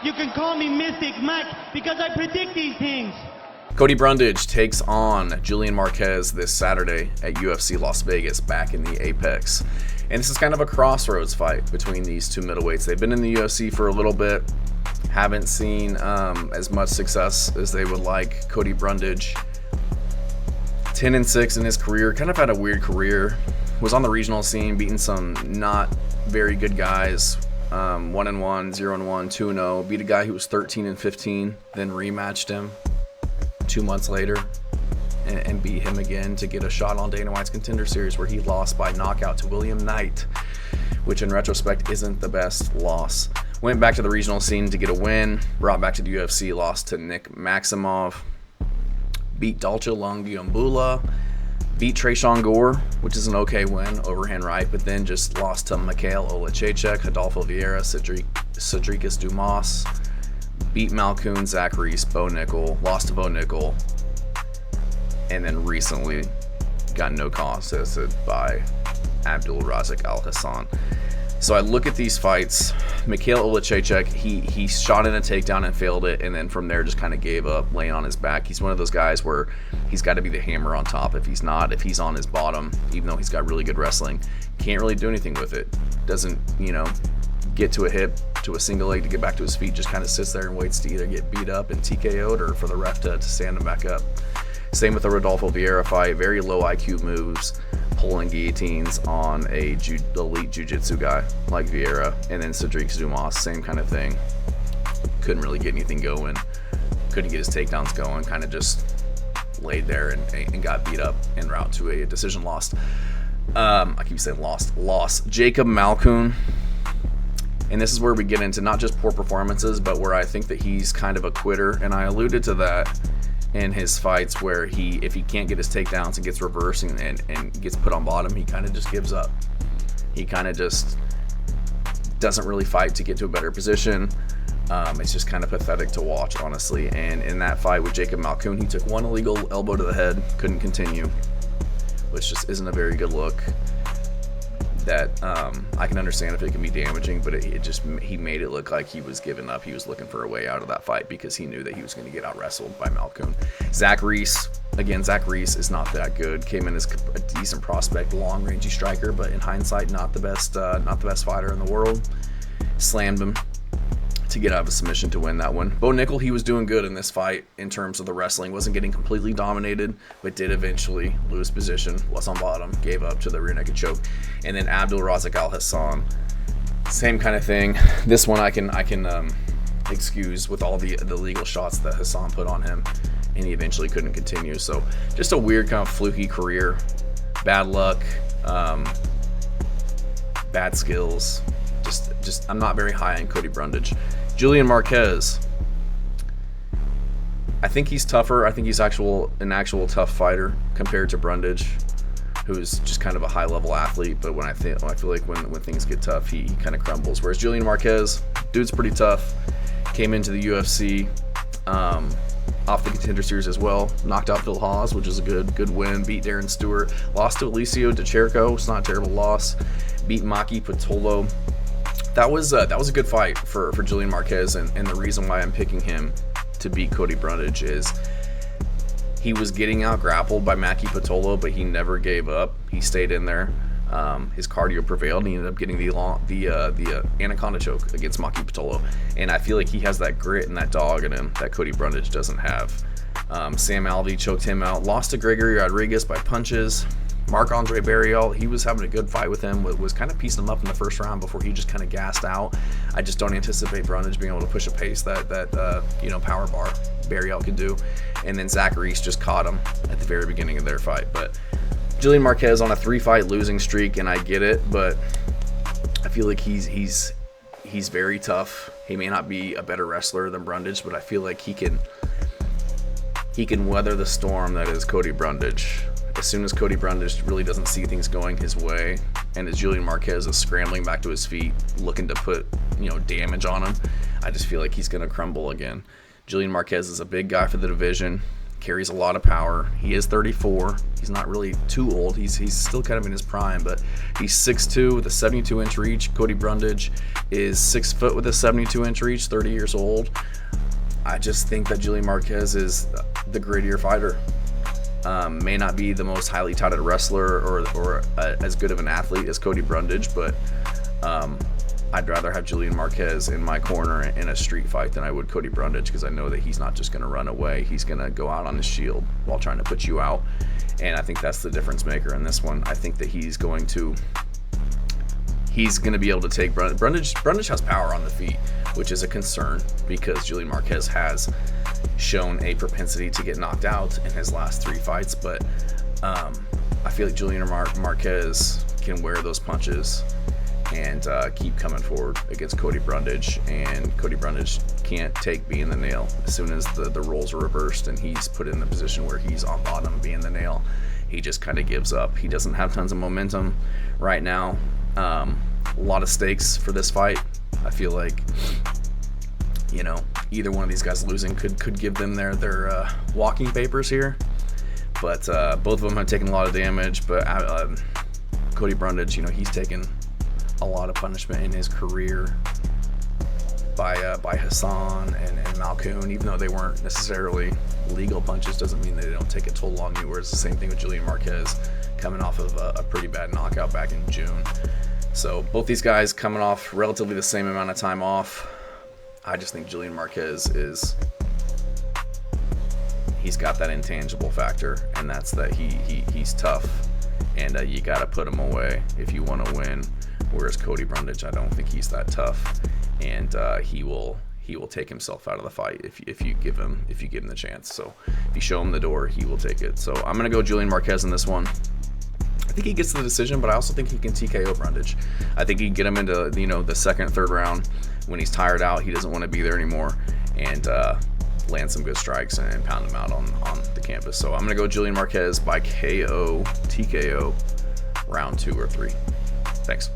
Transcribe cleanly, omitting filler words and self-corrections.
You can call me Mystic Mike because I predict these things. Cody Brundage takes on Julian Marquez this Saturday at UFC Las Vegas back in the Apex. And this is kind of a crossroads fight between these two middleweights. They've been in the UFC for a little bit, haven't seen as much success as they would like. Cody Brundage, 10-6 in his career, kind of had a weird career. Was on the regional scene, beating some not very good guys. 1-1, 0-1, 2-0. Beat a guy who was 13-15, then rematched him 2 months later and beat him again to get a shot on Dana White's Contender Series, where he lost by knockout to William Knight, which in retrospect isn't the best loss. Went back to the regional scene to get a win, brought back to the UFC, lost to Nick Maximov, beat Dalcha Lungiambula, beat Tresean Gore, which is an okay win, overhand right, but then just lost to Mikhail Olechechek, Adolfo Vieira, Cedricus Dumas, beat Malkoun, Zach Reese, Bo Nickel, lost to Bo Nickel, and then recently got no contested by Abdul Razak Al Hassan. So I look at these fights. Mikhail Olechechek, he shot in a takedown and failed it, and then from there just kind of gave up, laying on his back. He's one of those guys where he's got to be the hammer on top. If he's on his bottom, even though he's got really good wrestling, can't really do anything with it. Doesn't, get to a hip, to a single leg to get back to his feet, just kind of sits there and waits to either get beat up and TKO'd or for the ref to stand him back up. Same with the Rodolfo Vieira fight, very low IQ moves, pulling guillotines on a elite jiu-jitsu guy like Vieira, and then Cedric Dumas, same kind of thing. Couldn't really get anything going, couldn't get his takedowns going, kind of just laid there and got beat up en route to a decision loss. I keep saying loss. Jacob Malkoun, and this is where we get into not just poor performances, but where I think that he's kind of a quitter, and I alluded to that in his fights where if he can't get his takedowns and gets reversed and gets put on bottom, he kind of just gives up. He kind of just doesn't really fight to get to a better position. It's just kind of pathetic to watch, honestly. And in that fight with Jacob Malkoun, he took one illegal elbow to the head, couldn't continue, which just isn't a very good look. That I can understand if it can be damaging, but he made it look like he was giving up. He was looking for a way out of that fight because he knew that he was going to get out wrestled by Malkoun. Zach Reese is not that good. Came in as a decent prospect, long rangey striker, but in hindsight, not the best fighter in the world. Slammed him to get out of a submission to win that one. Bo Nickel, he was doing good in this fight in terms of the wrestling. Wasn't getting completely dominated, but did eventually lose position, was on bottom, gave up to the rear naked choke. And then Abdul Razak Al Hassan, same kind of thing. This one I can excuse with all the legal shots that Hassan put on him, and he eventually couldn't continue. So just a weird kind of fluky career, bad luck, bad skills. Just I'm not very high on Cody Brundage. Julian Marquez, I think he's tougher. I think he's an actual tough fighter compared to Brundage, who's just kind of a high level athlete. But I feel like when things get tough, he kind of crumbles. Whereas Julian Marquez, dude's pretty tough. Came into the UFC off the Contender Series as well. Knocked out Phil Hawes, which is a good win. Beat Darren Stewart. Lost to Alicio DeCherco. It's not a terrible loss. Beat Maki Pitolo. That was a good fight for Julian Marquez, and the reason why I'm picking him to beat Cody Brundage is he was getting out grappled by Maki Pitolo, but he never gave up. He stayed in there. His cardio prevailed, and he ended up getting the anaconda choke against Maki Pitolo. And I feel like he has that grit and that dog in him that Cody Brundage doesn't have. Sam Alvey choked him out. Lost to Gregory Rodriguez by punches. Marc-Andre Barrial, he was having a good fight with him, was kind of piecing him up in the first round before he just kind of gassed out. I just don't anticipate Brundage being able to push a pace that power bar Barrial could do. And then Zach Reese just caught him at the very beginning of their fight. But Julian Marquez on a 3-fight losing streak, and I get it, but I feel like he's very tough. He may not be a better wrestler than Brundage, but I feel like he can weather the storm that is Cody Brundage. As soon as Cody Brundage really doesn't see things going his way, and as Julian Marquez is scrambling back to his feet, looking to put damage on him, I just feel like he's going to crumble again. Julian Marquez is a big guy for the division. carries a lot of power. He is 34. He's not really too old. He's still kind of in his prime, but he's 6'2" with a 72-inch reach. Cody Brundage is 6 foot with a 72-inch reach, 30 years old. I just think that Julian Marquez is the grittier fighter. May not be the most highly touted wrestler or as good of an athlete as Cody Brundage, but I'd rather have Julian Marquez in my corner in a street fight than I would Cody Brundage, because I know that he's not just going to run away. He's going to go out on his shield while trying to put you out, and I think that's the difference maker in this one. I think that he's going to be able to take Brundage. Brundage has power on the feet, which is a concern because Julian Marquez has shown a propensity to get knocked out in his last 3 fights, but I feel like Julian Marquez can wear those punches and keep coming forward against Cody Brundage, and Cody Brundage can't take being the nail. As soon as the roles are reversed and he's put in the position where he's on bottom being the nail, he just kind of gives up. He doesn't have tons of momentum right now. A lot of stakes for this fight. I feel like, you know, either one of these guys losing could give them their walking papers here, but both of them have taken a lot of damage. But Cody Brundage, you know, he's taken a lot of punishment in his career by Hassan and Malkoun. Even though they weren't necessarily legal punches, doesn't mean they don't take a toll on you. Whereas the same thing with Julian Marquez, coming off of a pretty bad knockout back in June. So both these guys coming off relatively the same amount of time off. I just think Julian Marquez he's got that intangible factor, and that's that he's tough, and you got to put him away if you want to win. Whereas Cody Brundage, I don't think he's that tough, and he will take himself out of the fight if you give him the chance. So if you show him the door, he will take it. So I'm gonna go Julian Marquez in this one. I think he gets the decision, but I also think he can TKO Brundage. I think he can get him into, you know, the second, third round when he's tired out, he doesn't want to be there anymore, and land some good strikes and pound him out on the canvas. So I'm gonna go Julian Marquez by KO, TKO, round 2 or 3. Thanks.